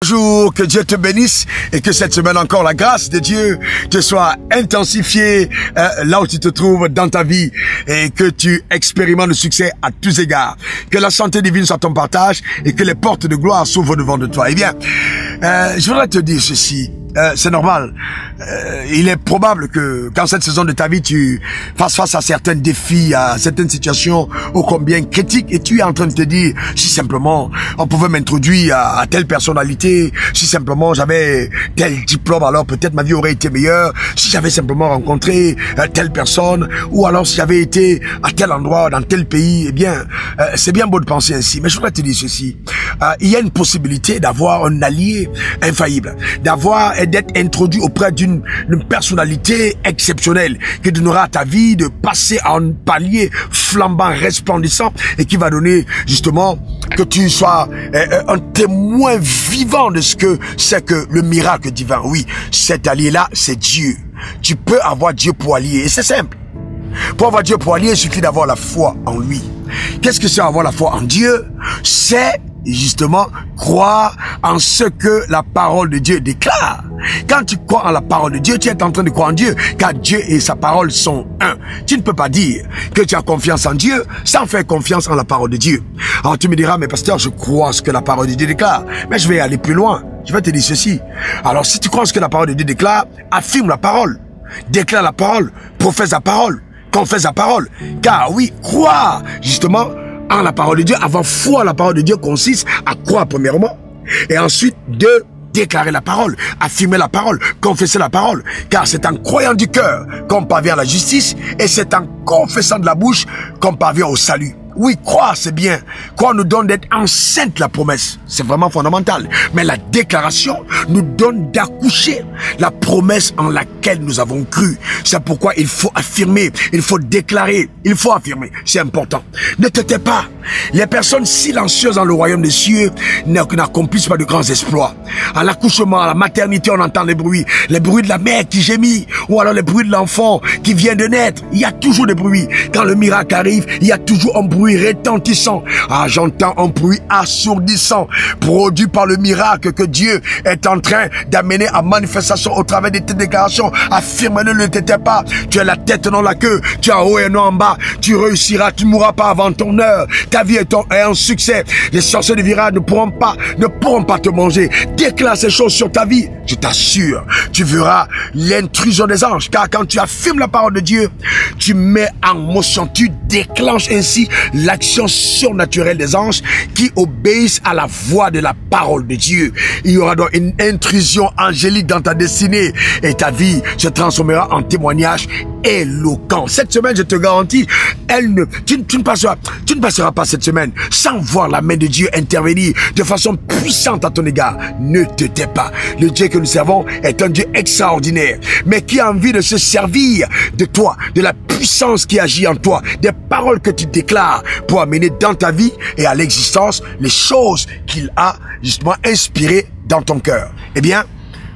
Bonjour, que Dieu te bénisse et que cette semaine encore la grâce de Dieu te soit intensifiée là où tu te trouves dans ta vie et que tu expérimentes le succès à tous égards. Que la santé divine soit ton partage et que les portes de gloire s'ouvrent devant de toi. Eh bien, je voudrais te dire ceci. C'est normal. Il est probable que quand cette saison de ta vie, tu fasses face à certains défis, à certaines situations ô combien critiques, et tu es en train de te dire, si simplement on pouvait m'introduire à telle personnalité, si simplement j'avais tel diplôme, alors peut-être ma vie aurait été meilleure, si j'avais simplement rencontré telle personne, ou alors si j'avais été à tel endroit, dans tel pays, eh bien, c'est bien beau de penser ainsi, mais je voudrais te dire ceci. Il y a une possibilité d'avoir un allié infaillible, d'être introduit auprès d'une personnalité exceptionnelle qui donnera à ta vie de passer à un palier flambant, resplendissant et qui va donner justement que tu sois un témoin vivant de ce que c'est que le miracle divin. Oui, cet allié-là, c'est Dieu. Tu peux avoir Dieu pour allié et c'est simple. Pour avoir Dieu pour allié, il suffit d'avoir la foi en lui. Qu'est-ce que c'est avoir la foi en Dieu? C'est justement croire en ce que la parole de Dieu déclare. Quand tu crois en la parole de Dieu, tu es en train de croire en Dieu, car Dieu et sa parole sont un. Tu ne peux pas dire que tu as confiance en Dieu sans faire confiance en la parole de Dieu. Alors tu me diras, mais pasteur, je crois en ce que la parole de Dieu déclare. Mais je vais aller plus loin. Je vais te dire ceci. Alors si tu crois en ce que la parole de Dieu déclare, affirme la parole. Déclare la parole. Professe la parole. Confesse la parole. Car oui, croire justement en la parole de Dieu, avoir foi en la parole de Dieu consiste à croire premièrement et ensuite de déclarer la parole, affirmer la parole, confesser la parole, car c'est en croyant du cœur qu'on parvient à la justice et c'est en confessant de la bouche qu'on parvient au salut. Oui, croire c'est bien. Croire nous donne d'être enceinte la promesse. C'est vraiment fondamental. Mais la déclaration nous donne d'accoucher la promesse en laquelle nous avons cru. C'est pourquoi il faut affirmer, il faut déclarer, il faut affirmer. C'est important. Ne te tais pas. Les personnes silencieuses dans le royaume des cieux n'accomplissent pas de grands exploits. À l'accouchement, à la maternité, on entend les bruits de la mère qui gémit, ou alors les bruits de l'enfant qui vient de naître. Il y a toujours des bruits. Quand le miracle arrive, il y a toujours un bruit retentissant. Ah, j'entends un bruit assourdissant, produit par le miracle que Dieu est en train d'amener à manifestation au travers de tes déclarations. Affirme-le, ne te tais pas. Tu as la tête, non la queue. Tu es en haut et non en bas. Tu réussiras, tu ne mourras pas avant ton heure. Ta vie est un succès. Les sorciers de virage ne pourront pas te manger. Déclare ces choses sur ta vie. Je t'assure, tu verras l'intrusion des anges. Car quand tu affirmes la parole de Dieu, tu mets en motion, tu déclenches ainsi l'action surnaturelle des anges qui obéissent à la voix de la parole de Dieu. Il y aura donc une intrusion angélique dans ta destinée et ta vie se transformera en témoignage éloquent. Cette semaine, je te garantis, tu ne passeras pas cette semaine sans voir la main de Dieu intervenir de façon puissante à ton égard. Ne te tais pas. Le Dieu que nous servons est un Dieu extraordinaire, mais qui a envie de se servir de toi, de la puissance qui agit en toi, des paroles que tu déclares pour amener dans ta vie et à l'existence les choses qu'il a justement inspirées dans ton cœur. Eh bien,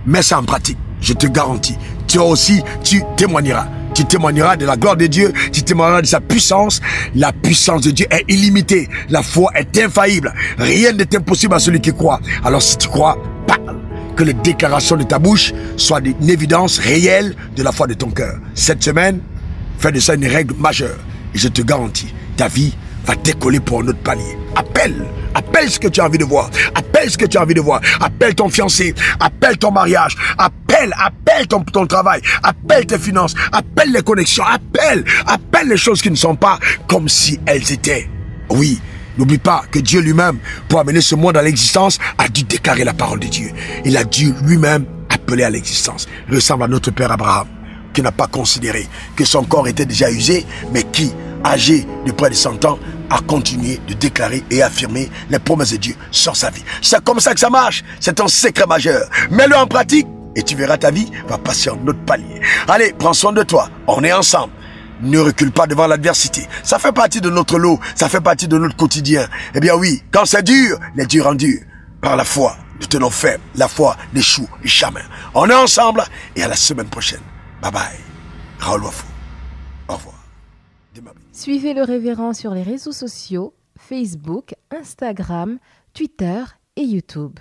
mets ça en pratique. Je te garantis. Toi aussi, tu témoigneras. Tu témoigneras de la gloire de Dieu, tu témoigneras de sa puissance. La puissance de Dieu est illimitée. La foi est infaillible. Rien n'est impossible à celui qui croit. Alors si tu crois, parle. Que les déclarations de ta bouche soient une évidence réelle de la foi de ton cœur. Cette semaine, fais de ça une règle majeure. Et je te garantis, ta vie va décoller pour un autre palier. Appelle ce que tu as envie de voir. Appelle ce que tu as envie de voir. Appelle ton fiancé. Appelle ton mariage. Appelle ton travail. Appelle tes finances. Appelle les connexions. Appelle les choses qui ne sont pas comme si elles étaient. Oui. N'oublie pas que Dieu lui-même, pour amener ce monde à l'existence, a dû déclarer la parole de Dieu. Il a dû lui-même appeler à l'existence. Il ressemble à notre père Abraham, qui n'a pas considéré que son corps était déjà usé, mais qui, âgé de près de 100 ans, a continué de déclarer et affirmer les promesses de Dieu sur sa vie. C'est comme ça que ça marche. C'est un secret majeur. Mets-le en pratique et tu verras ta vie va passer en autre palier. Allez, prends soin de toi. On est ensemble. Ne recule pas devant l'adversité. Ça fait partie de notre lot. Ça fait partie de notre quotidien. Eh bien oui, quand c'est dur, les durs en dur. Par la foi, nous tenons ferme. La foi n'échoue jamais. On est ensemble et à la semaine prochaine. Bye bye. Raoul Wafou. Au revoir. Suivez le révérend sur les réseaux sociaux, Facebook, Instagram, Twitter et YouTube.